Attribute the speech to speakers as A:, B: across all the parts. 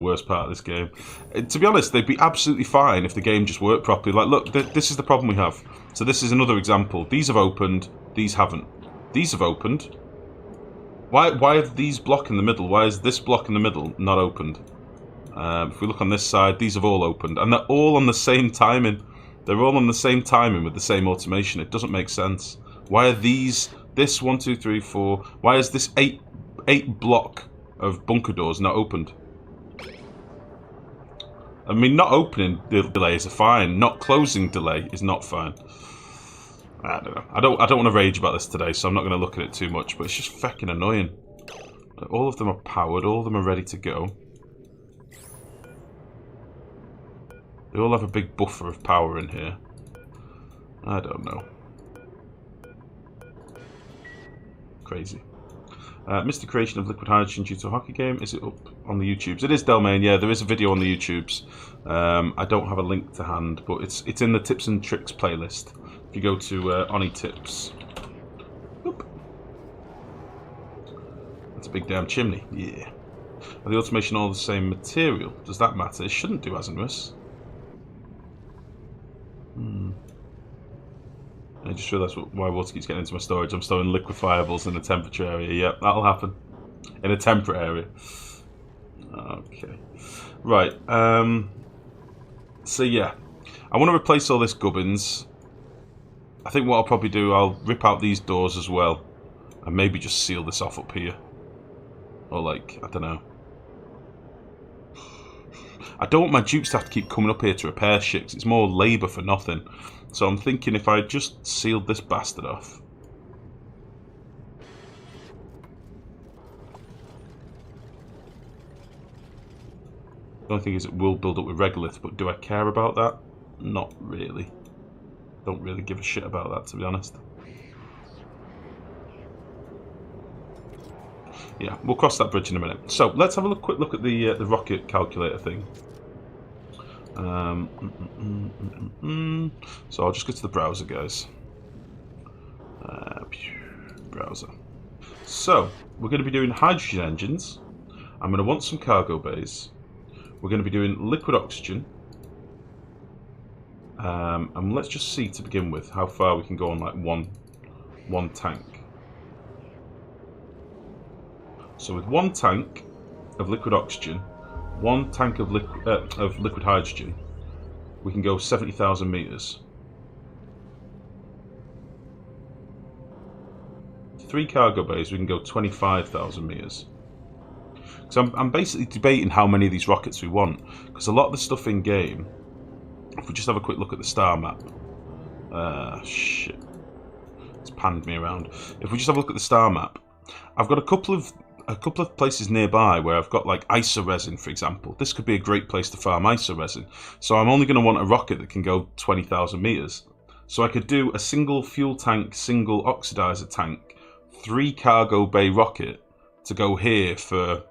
A: worst part of this game. To be honest, they'd be absolutely fine if the game just worked properly. Like, look, this is the problem we have. So this is another example. These have opened, these haven't. These have opened. Why are these block in the middle? Why is this block in the middle not opened? If we look on this side, these have all opened. And they're all on the same timing. They're all on the same timing with the same automation. It doesn't make sense. Why are these, this 1, 2, 3, 4, why is this eight block of bunker doors not opened? I mean, not opening delays are fine. Not closing delay is not fine. I don't know. I don't want to rage about this today, so I'm not going to look at it too much. But it's just fucking annoying. All of them are powered. All of them are ready to go. They all have a big buffer of power in here. I don't know. Crazy. Missed the creation of liquid hydrogen due to a hockey game. Is it up on the YouTubes? It is, Delmain. Yeah, there is a video on the YouTubes. I don't have a link to hand, but it's in the tips and tricks playlist. If you go to Oni Tips. Oop. That's a big damn chimney. Yeah. Are the automation all the same material? Does that matter? It shouldn't do, Asinus. I just realised why water keeps getting into my storage. I'm storing liquefiables in a temperature area. Yep, that'll happen. In a temperate area. Okay. Right. So yeah. I want to replace all this gubbins. I think what I'll probably do, I'll rip out these doors as well. And maybe just seal this off up here. Or like, I don't know. I don't want my dupes to have to keep coming up here to repair shit, 'cause it's more labour for nothing. So I'm thinking if I just sealed this bastard off. The only thing is it will build up with regolith, but do I care about that? Not really. Don't really give a shit about that, to be honest. Yeah, we'll cross that bridge in a minute. So let's have a quick look at the rocket calculator thing. So I'll just go to the browser, guys. Browser. So we're going to be doing hydrogen engines. I'm going to want some cargo bays. We're going to be doing liquid oxygen. And let's just see to begin with how far we can go on like one tank. So with one tank of liquid oxygen, one tank of liquid hydrogen, we can go 70,000 meters. 3 cargo bays, we can go 25,000 meters. So I'm basically debating how many of these rockets we want, because a lot of the stuff in game, if we just have a quick look at the star map, shit, it's panned me around. If we just have a look at the star map, I've got a couple of places nearby where I've got like iso resin, for example. This could be a great place to farm iso resin. So I'm only going to want a rocket that can go 20,000 meters. So I could do a single fuel tank, single oxidizer tank, 3 cargo bay rocket to go here for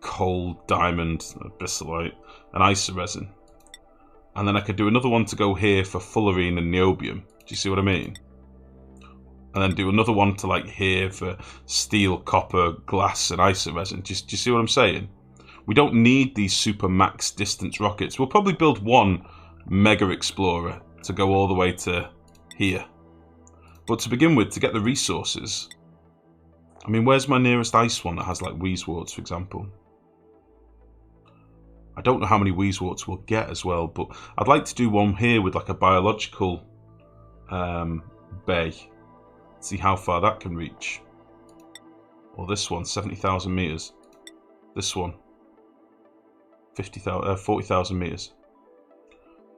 A: coal, diamond, abyssalite, and iso resin. And then I could do another one to go here for fullerene and niobium. Do you see what I mean? And then do another one to like here for steel, copper, glass, and iso resin. Do you see what I'm saying? We don't need these super max distance rockets. We'll probably build one mega explorer to go all the way to here. But to begin with, to get the resources, I mean, where's my nearest ice one that has like Wheezeworts, for example? I don't know how many Wheezeworts we'll get as well, but I'd like to do one here with like a biological bay. See how far that can reach. Or this one, 70,000 meters. This one, 40,000 meters.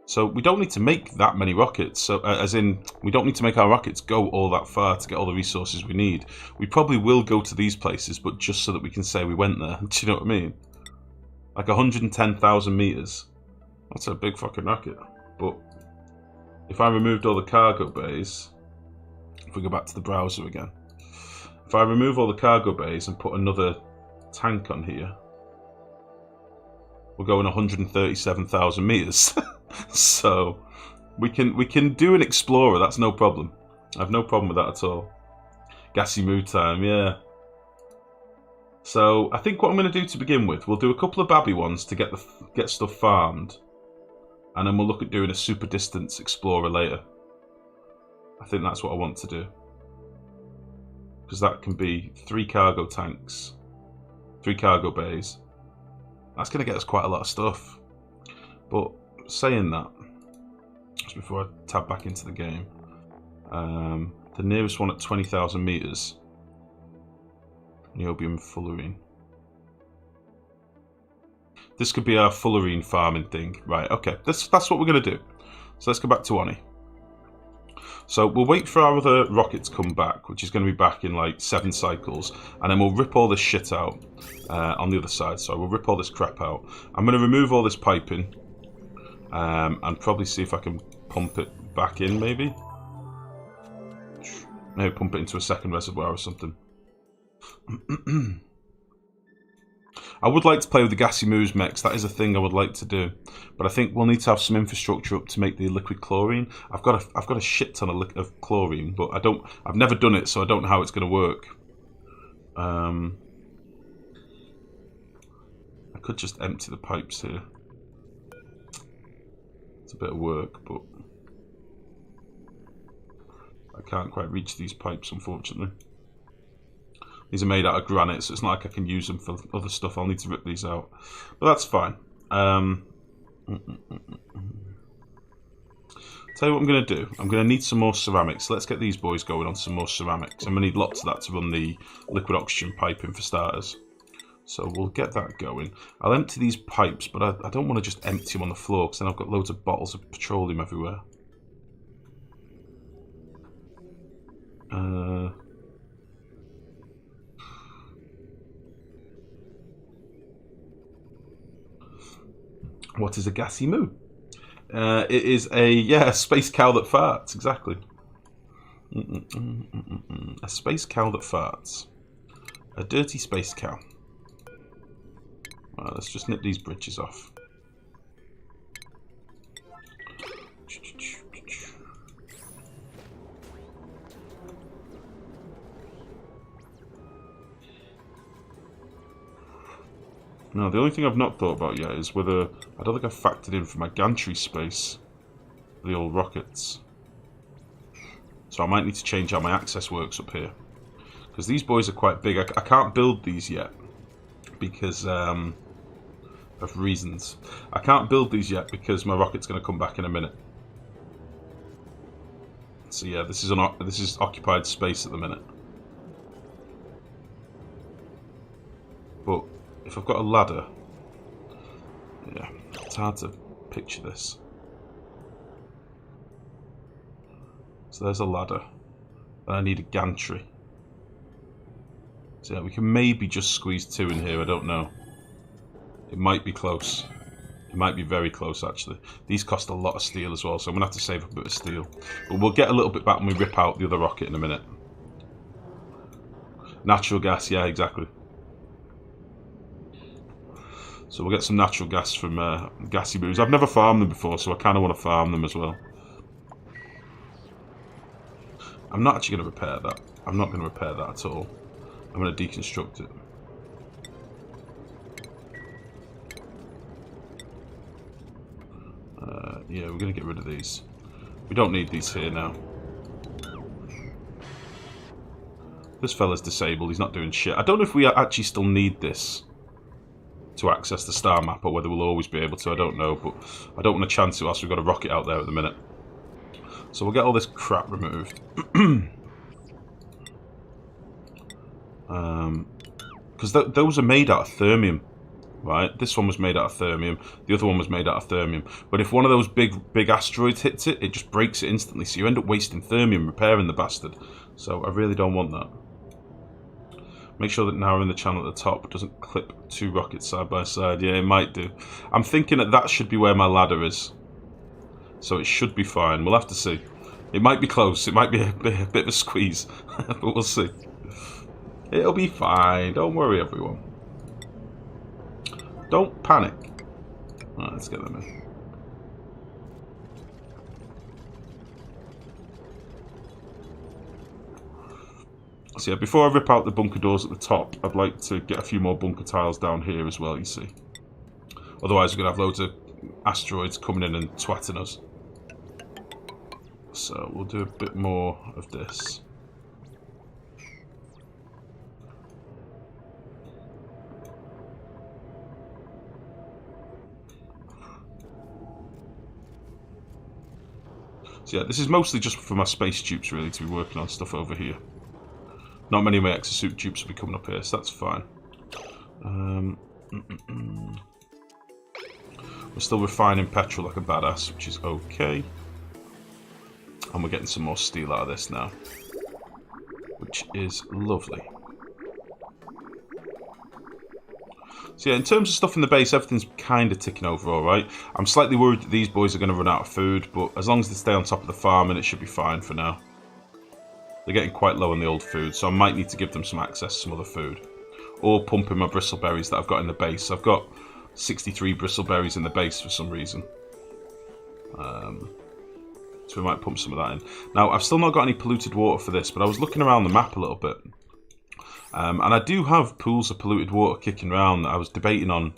A: So we don't need to make that many rockets. So as in, we don't need to make our rockets go all that far to get all the resources we need. We probably will go to these places, but just so that we can say we went there. Do you know what I mean? Like 110,000 meters. That's a big fucking rocket. But if I removed all the cargo bays, if we go back to the browser again, if I remove all the cargo bays and put another tank on here, we're going 137,000 meters. So we can do an explorer. That's no problem. I have no problem with that at all. Gassy mood time, yeah. So I think what I'm going to do to begin with, we'll do a couple of babby ones to get stuff farmed, and then we'll look at doing a super distance explorer later. I think that's what I want to do, because that can be 3 cargo tanks, 3 cargo bays. That's going to get us quite a lot of stuff. But saying that, just before I tab back into the game, the nearest one at 20,000 meters, niobium fullerene. This could be our fullerene farming thing, right? Okay, that's what we're gonna do. So let's go back to Oni. So we'll wait for our other rocket to come back, which is going to be back in like 7 cycles, and then we'll rip all this shit out on the other side. So we'll rip all this crap out. I'm going to remove all this piping, and probably see if I can pump it back in, maybe. Maybe pump it into a second reservoir or something. I would like to play with the gassy moose mechs. That is a thing I would like to do, but I think we'll need to have some infrastructure up to make the liquid chlorine. I've got a shit ton of chlorine, but I've never done it, so I don't know how it's going to work. I could just empty the pipes here. It's a bit of work, but I can't quite reach these pipes, unfortunately. These are made out of granite, so it's not like I can use them for other stuff. I'll need to rip these out. But that's fine. Tell you what I'm going to do. I'm going to need some more ceramics. So let's get these boys going on some more ceramics. I'm going to need lots of that to run the liquid oxygen piping for starters. So we'll get that going. I'll empty these pipes, but I don't want to just empty them on the floor, because then I've got loads of bottles of petroleum everywhere. What is a gassy moo? It is a space cow that farts. Exactly. A space cow that farts. A dirty space cow. Well, let's just nip these bridges off. Now, the only thing I've not thought about yet is whether... I don't think I've factored in for my gantry space the old rockets. So I might need to change how my access works up here. Because these boys are quite big. I can't build these yet because of reasons. I can't build these yet because my rocket's going to come back in a minute. So yeah, this is occupied space at the minute. But if I've got a ladder, yeah, it's hard to picture this. So there's a ladder, and I need a gantry. So yeah, we can maybe just squeeze 2 in here, I don't know. It might be close. It might be very close, actually. These cost a lot of steel as well, so I'm going to have to save up a bit of steel. But we'll get a little bit back when we rip out the other rocket in a minute. Natural gas, yeah, exactly. So we'll get some natural gas from gassy moos. I've never farmed them before, so I kind of want to farm them as well. I'm not actually going to repair that. I'm not going to repair that at all. I'm going to deconstruct it. Yeah, we're going to get rid of these. We don't need these here now. This fella's disabled. He's not doing shit. I don't know if we actually still need this to access the star map, or whether we'll always be able to. I don't know, but I don't want to chance it whilst we've got a rocket out there at the minute. So we'll get all this crap removed. Because those are made out of thermium, right? This one was made out of thermium. The other one was made out of thermium. But if one of those big asteroids hits it, it just breaks it instantly. So you end up wasting thermium repairing the bastard. So I really don't want that. Make sure that narrowing the channel at the top doesn't clip 2 rockets side by side. Yeah, it might do. I'm thinking that should be where my ladder is. So it should be fine. We'll have to see. It might be close. It might be a bit of a squeeze. But we'll see. It'll be fine. Don't worry, everyone. Don't panic. Alright, let's get them in. So yeah, before I rip out the bunker doors at the top, I'd like to get a few more bunker tiles down here as well, you see. Otherwise we're going to have loads of asteroids coming in and twatting us. So we'll do a bit more of this. So yeah, this is mostly just for my space dupes really, to be working on stuff over here. Not many of my exosuit dupes will be coming up here, so that's fine. We're still refining petrol like a badass, which is okay. And we're getting some more steel out of this now, which is lovely. So yeah, in terms of stuff in the base, everything's kind of ticking over alright. I'm slightly worried that these boys are going to run out of food, but as long as they stay on top of the farm, and it should be fine for now. They're getting quite low on the old food, so I might need to give them some access to some other food. Or pump in my bristleberries that I've got in the base. I've got 63 bristleberries in the base for some reason. So we might pump some of that in. Now, I've still not got any polluted water for this, but I was looking around the map a little bit. And I do have pools of polluted water kicking around that I was debating on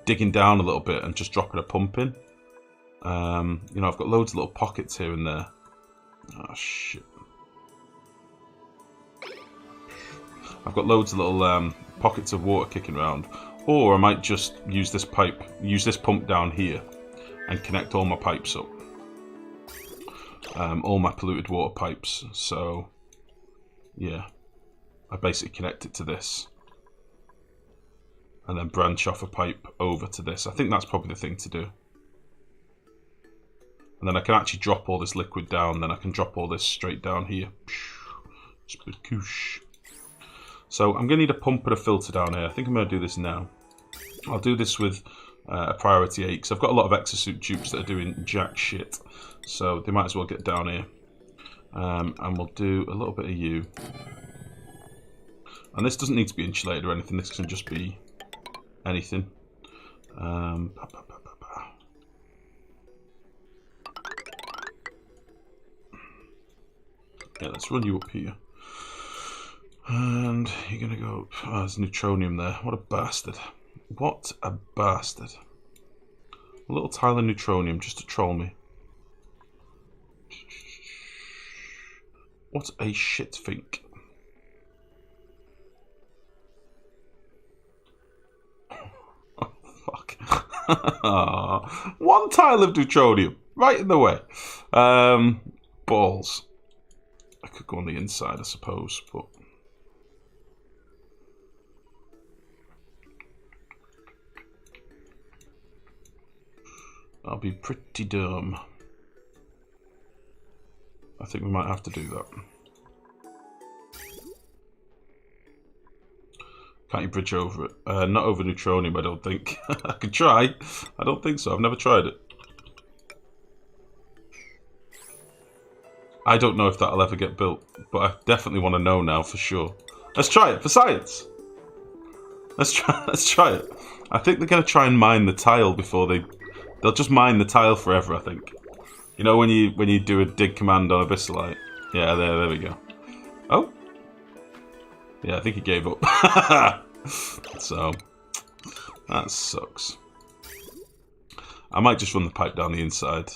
A: digging down a little bit and just dropping a pump in. You know, I've got loads of little pockets here and there. Oh, shit. I've got loads of little pockets of water kicking around. Or I might just use this pipe, use this pump down here and connect all my pipes up. All my polluted water pipes. So, yeah. I basically connect it to this. And then branch off a pipe over to this. I think that's probably the thing to do. And then I can actually drop all this liquid down. Then I can drop all this straight down here. So I'm going to need a pump and a filter down here. I think I'm going to do this now. I'll do this with a priority 8 because I've got a lot of exosuit dupes that are doing jack shit. So they might as well get down here. And we'll do a little bit of you. And this doesn't need to be insulated or anything. This can just be anything. Yeah, let's run you up here. And you're going to go up. Oh, there's neutronium there. What a bastard. What a bastard. A little tile of neutronium just to troll me. What a shit think. Oh, fuck. One tile of neutronium. Right in the way. Balls. I could go on the inside, I suppose, but... I'll be pretty dumb. I think we might have to do that. Can't you bridge over it? Not over neutronium, I don't think. I could try. I don't think so. I've never tried it. I don't know if that'll ever get built, but I definitely want to know now for sure. Let's try it for science. Let's try it. I think they're going to try and mine the tile before they'll just mine the tile forever, I think. You know when you do a dig command on Abyssalite? Yeah, there we go. Oh. Yeah, I think he gave up. So, that sucks. I might just run the pipe down the inside.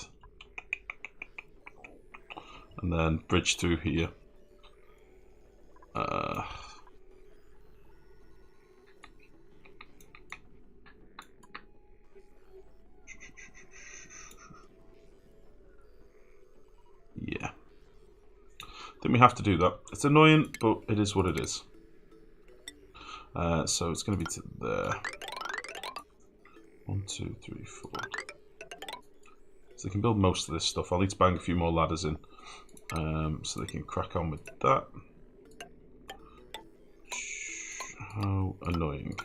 A: And then bridge through here. Yeah. I think we have to do that. It's annoying, but it is what it is. So it's going to be to there. 1, 2, 3, 4. So they can build most of this stuff. I'll need to bang a few more ladders in. So they can crack on with that. How annoying.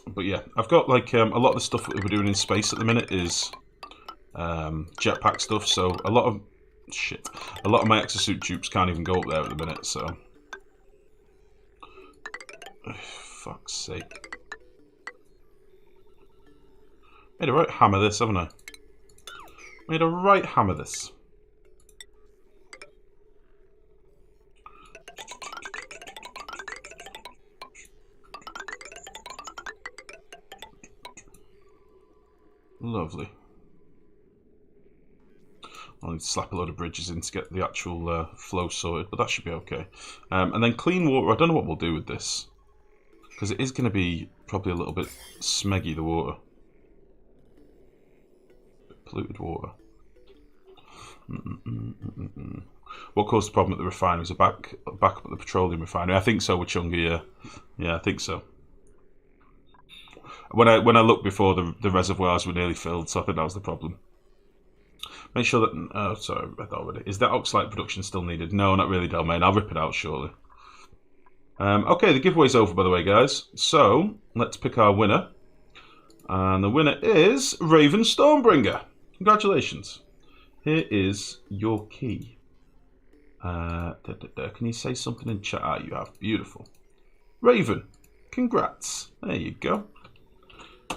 A: But yeah, I've got like a lot of the stuff that we're doing in space at the minute is jetpack stuff. So a lot of my exosuit dupes can't even go up there at the minute. So fuck's sake. Made a right hammer this, haven't I? Made a right hammer this. Lovely. I'll need to slap a load of bridges in to get the actual flow sorted, but that should be okay. And then clean water, I don't know what we'll do with this. Because it is going to be probably a little bit smeggy, the water. Polluted water. What caused the problem at the refinery? Was it back up at the petroleum refinery? I think so with Chunga, yeah. Yeah, I think so. When I looked before, the reservoirs were nearly filled, so I think that was the problem. Make sure that... Oh, sorry, I read that already. Is that oxalate production still needed? No, not really, Domain. I'll rip it out shortly. Okay, the giveaway's over, by the way, guys. So, let's pick our winner. And the winner is Raven Stormbringer. Congratulations. Here is your key. Can you say something in chat? Ah, you have. Beautiful. Raven, congrats. There you go.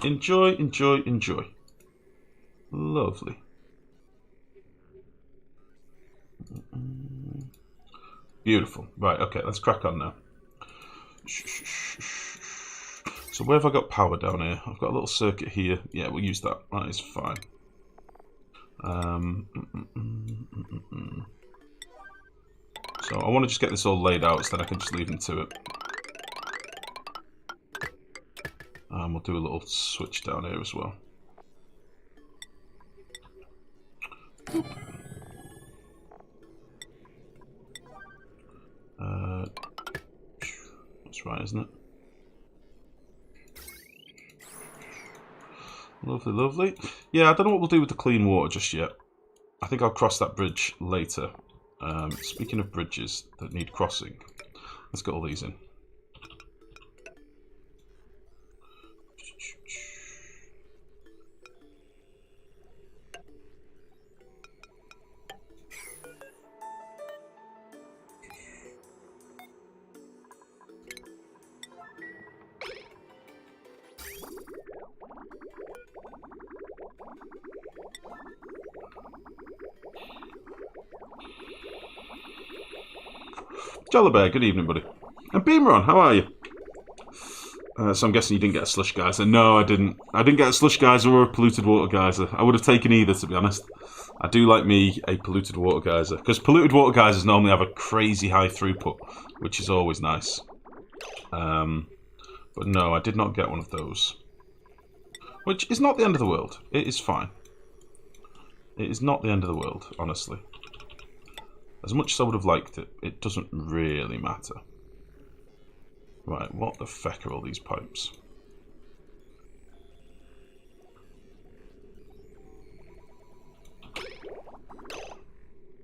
A: Enjoy, enjoy, enjoy. Lovely. Beautiful. Right, okay, let's crack on now. So where have I got power down here? I've got a little circuit here. Yeah, we'll use that. That is fine. So I want to just get this all laid out so then I can just leave them to it. We'll do a little switch down here as well. That's right, isn't it? Lovely, lovely. Yeah, I don't know what we'll do with the clean water just yet. I think I'll cross that bridge later. Speaking of bridges that need crossing, let's get all these in. Bear, good evening, buddy. And Beameron, how are you? So I'm guessing you didn't get a slush geyser. No, I didn't. I didn't get a slush geyser or a polluted water geyser. I would have taken either, to be honest. I do like me a polluted water geyser. Because polluted water geysers normally have a crazy high throughput, which is always nice. But no, I did not get one of those. Which is not the end of the world. It is fine. It is not the end of the world, honestly. As much as I would have liked it, it doesn't really matter. Right, what the feck are all these pipes?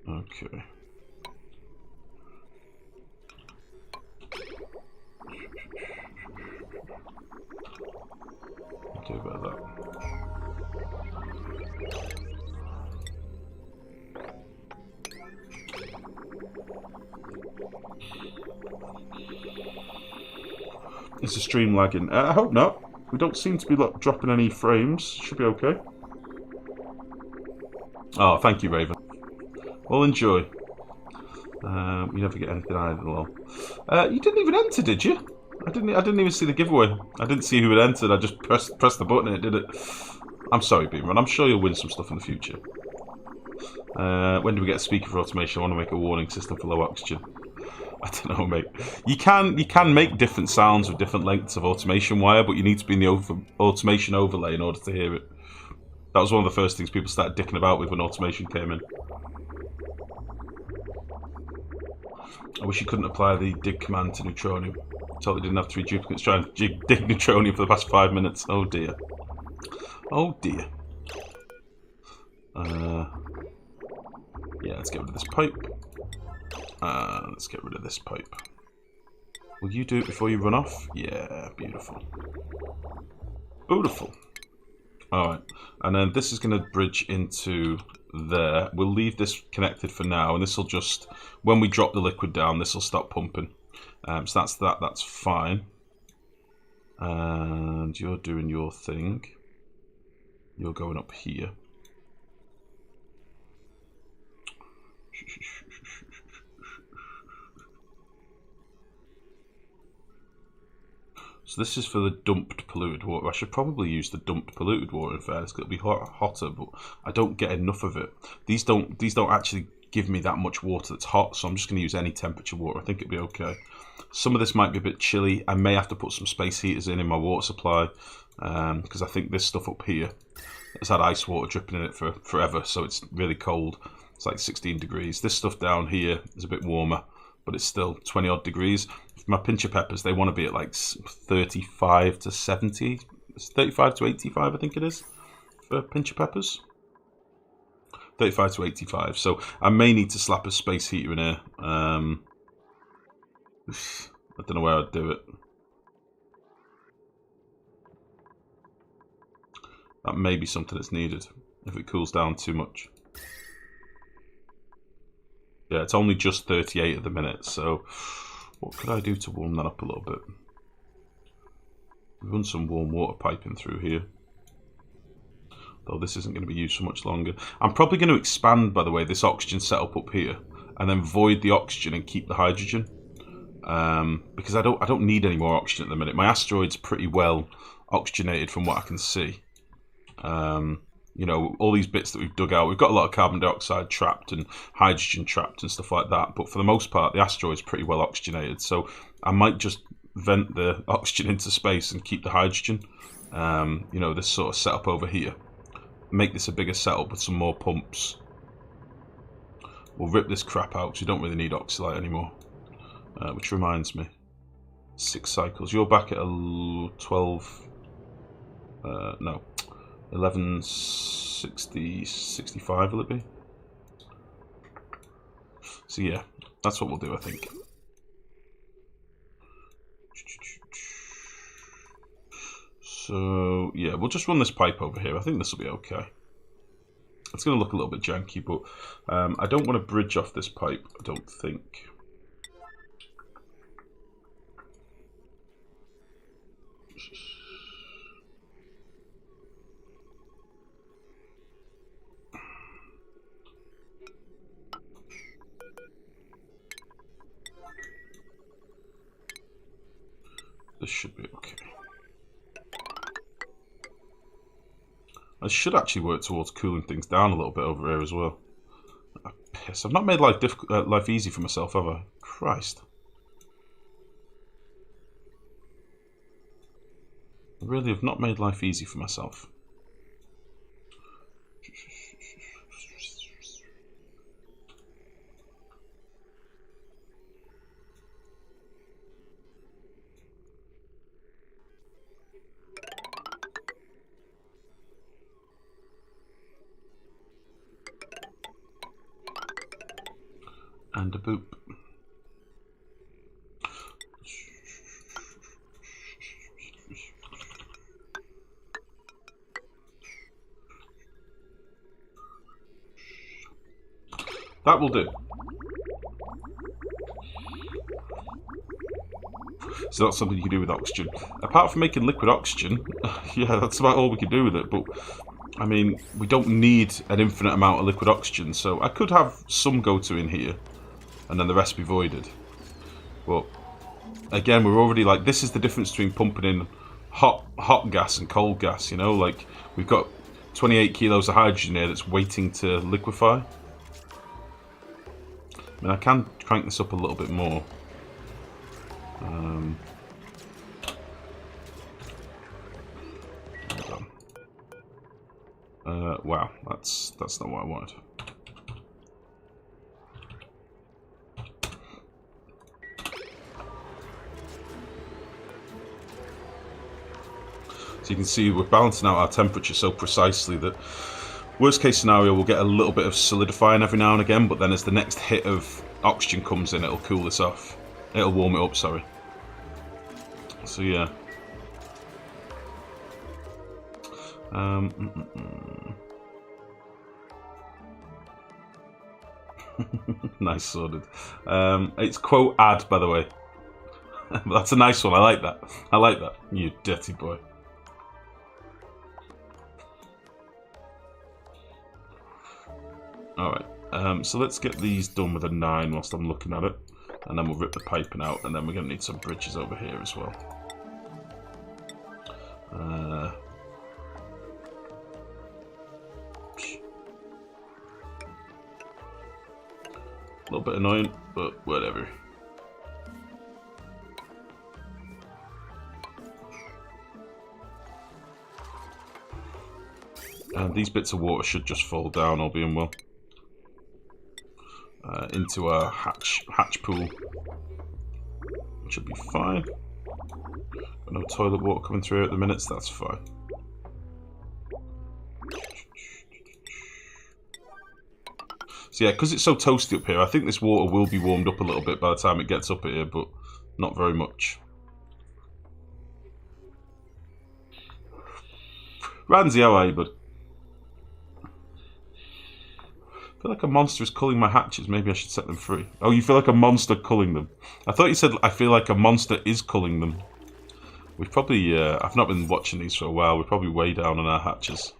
A: Okay. I'll do about that. Is the stream lagging? I hope not. We don't seem to be dropping any frames. Should be okay. Oh, thank you, Raven. Well, enjoy. You never get anything either, lol. You didn't even enter, did you? I didn't even see the giveaway. I didn't see who had entered. I just pressed the button and it did it. I'm sorry, Beamer. I'm sure you'll win some stuff in the future. When do we get a speaker for automation? I want to make a warning system for low oxygen. I don't know, mate. You can make different sounds with different lengths of automation wire, but you need to be in the automation overlay in order to hear it. That was one of the first things people started dicking about with when automation came in. I wish you couldn't apply the dig command to neutronium. Totally didn't have 3 duplicates trying to dig neutronium for the past 5 minutes. Oh dear. Oh dear. Yeah, let's get rid of this pipe. Let's get rid of this pipe. Will you do it before you run off? Yeah, beautiful. Beautiful. Alright, and then this is going to bridge into there. We'll leave this connected for now, and this will just, when we drop the liquid down, this will stop pumping. So that's that, that's fine. And you're doing your thing. You're going up here. So this is for the dumped polluted water. I should probably use the dumped polluted water in fairness, because it'll be hotter, but I don't get enough of it. These don't actually give me that much water that's hot, so I'm just going to use any temperature water. I think it'll be okay. Some of this might be a bit chilly. I may have to put some space heaters in my water supply, because I think this stuff up here has had ice water dripping in it for forever, so it's really cold. It's like 16 degrees. This stuff down here is a bit warmer, but it's still 20 odd degrees. My pincher peppers, they want to be at like 35 to 70, 35 to 85, I think it is, for pincher peppers. 35 to 85. So I may need to slap a space heater in here. I don't know where I'd do it. That may be something that's needed if it cools down too much. Yeah, it's only just 38 at the minute, so what could I do to warm that up a little bit? Run some warm water piping through here. Though this isn't going to be used for much longer. I'm probably going to expand, by the way, this oxygen setup up here, and then void the oxygen and keep the hydrogen. Because I don't need any more oxygen at the minute. My asteroid's pretty well oxygenated from what I can see. You know, all these bits that we've dug out, we've got a lot of carbon dioxide trapped and hydrogen trapped and stuff like that, but for the most part the asteroid's pretty well oxygenated, so I might just vent the oxygen into space and keep the hydrogen. You know, this sort of setup over here, make this a bigger setup with some more pumps. We'll rip this crap out because we don't really need oxylite anymore. Which reminds me, 6 cycles. You're back at a 12 no, 1160, 65 will it be? So yeah, that's what we'll do, I think. So yeah, we'll just run this pipe over here. I think this will be okay. It's going to look a little bit janky, but I don't want to bridge off this pipe, I don't think. This should be okay. I should actually work towards cooling things down a little bit over here as well. Oh, piss. I've not made life easy for myself, have I? Christ. I really have not made life easy for myself. And a boop. That will do. So that's something you can do with oxygen. Apart from making liquid oxygen, yeah, that's about all we can do with it. But I mean, we don't need an infinite amount of liquid oxygen, so I could have some go-to in here, and then the rest be voided. But again, we're already like, this is the difference between pumping in hot gas and cold gas. You know, like we've got 28 kilos of hydrogen here that's waiting to liquefy. I mean, I can crank this up a little bit more. Hold on. Wow, that's not what I wanted. So you can see we're balancing out our temperature so precisely that worst case scenario, we'll get a little bit of solidifying every now and again, but then as the next hit of oxygen comes in, it'll cool this off. It'll warm it up, sorry. So yeah. Nice sorted. It's quote ad, by the way. That's a nice one. I like that. I like that. You dirty boy. Alright. So let's get these done with a 9 whilst I'm looking at it. And then we'll rip the piping out. And then we're going to need some bridges over here as well. A little bit annoying, but whatever. And these bits of water should just fall down, all being well, into our hatch pool. Which should be fine. Got no toilet water coming through at the minute, so that's fine. So yeah, because it's so toasty up here, I think this water will be warmed up a little bit by the time it gets up here, but not very much. Ranzi, how are you, bud? I feel like a monster is culling my hatches. Maybe I should set them free. Oh, you feel like a monster culling them. I thought you said, I feel like a monster is culling them. We've probably, I've not been watching these for a while. We're probably way down on our hatches.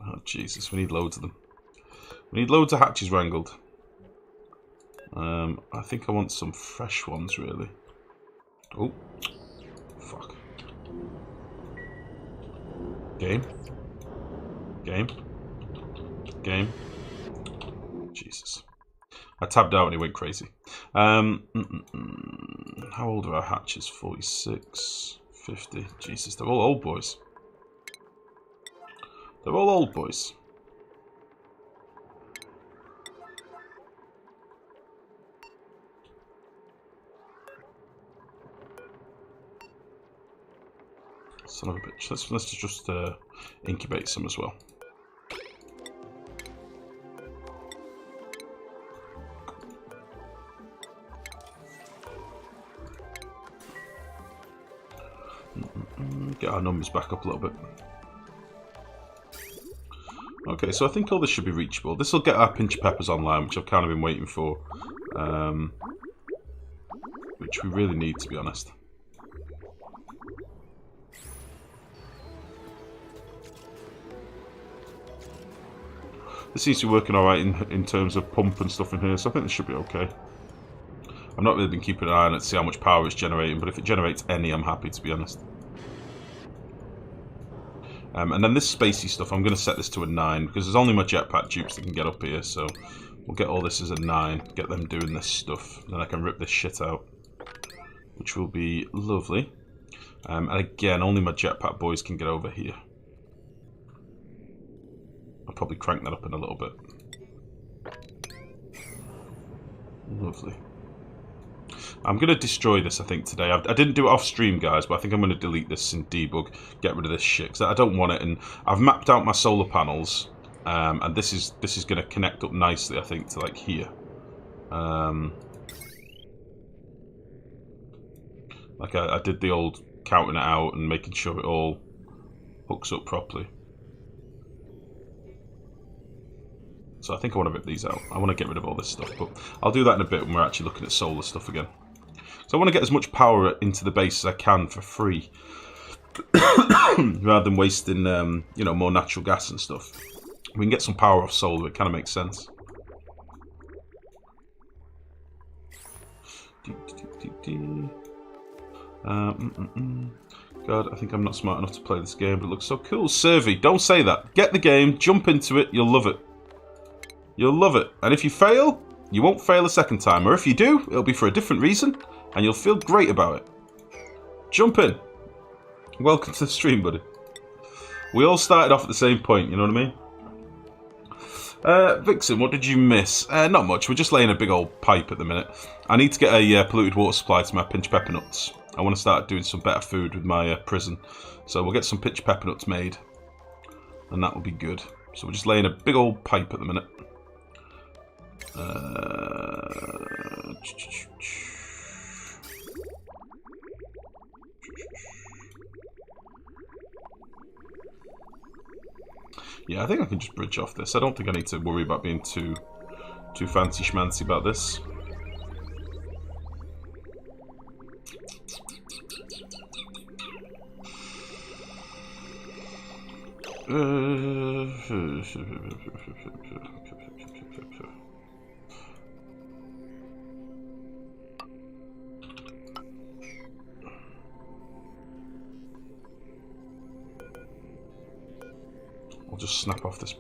A: Oh, Jesus, we need loads of them. We need loads of hatches wrangled. I think I want some fresh ones, really. Oh, fuck. Game. Jesus. I tabbed out and he went crazy. How old are our hatches? 46, 50. Jesus, they're all old boys. They're all old boys. Son of a bitch. Let's just incubate some as well. Get our numbers back up a little bit. Okay, so I think all this should be reachable. This will get our pinch peppers online, which I've kind of been waiting for. Which we really need, to be honest. This seems to be working alright in terms of pump and stuff in here, so I think this should be okay. I've not really been keeping an eye on it to see how much power it's generating, but if it generates any, I'm happy, to be honest. And then this spacey stuff, I'm going to set this to a 9, because there's only my jetpack dupes that can get up here, so we'll get all this as a 9, get them doing this stuff, then I can rip this shit out, which will be lovely. And again, only my jetpack boys can get over here. I'll probably crank that up in a little bit. Lovely. I'm going to destroy this, I think, today. I didn't do it off stream, guys, but I think I'm going to delete this in debug, get rid of this shit, because I don't want it. And I've mapped out my solar panels, and this is going to connect up nicely, I think, to like here. Like I did the old counting it out and making sure it all hooks up properly. So I think I want to rip these out. I want to get rid of all this stuff, but I'll do that in a bit when we're actually looking at solar stuff again. So I want to get as much power into the base as I can for free, rather than wasting, you know, more natural gas and stuff. We can get some power off solar. It kind of makes sense. God, I think I'm not smart enough to play this game, but it looks so cool. Servy, don't say that. Get the game, jump into it, you'll love it. You'll love it. And if you fail, you won't fail a second time. Or if you do, it'll be for a different reason, and you'll feel great about it. Jump in. Welcome to the stream, buddy. We all started off at the same point, you know what I mean? Vixen, what did you miss? Not much. We're just laying a big old pipe at the minute. I need to get a polluted water supply to my pinch pepper nuts. I want to start doing some better food with my prison. So we'll get some pinch pepper nuts made, and that will be good. So we're just laying a big old pipe at the minute. Yeah, I think I can just bridge off this. I don't think I need to worry about being too fancy schmancy about this. I'll just snap off this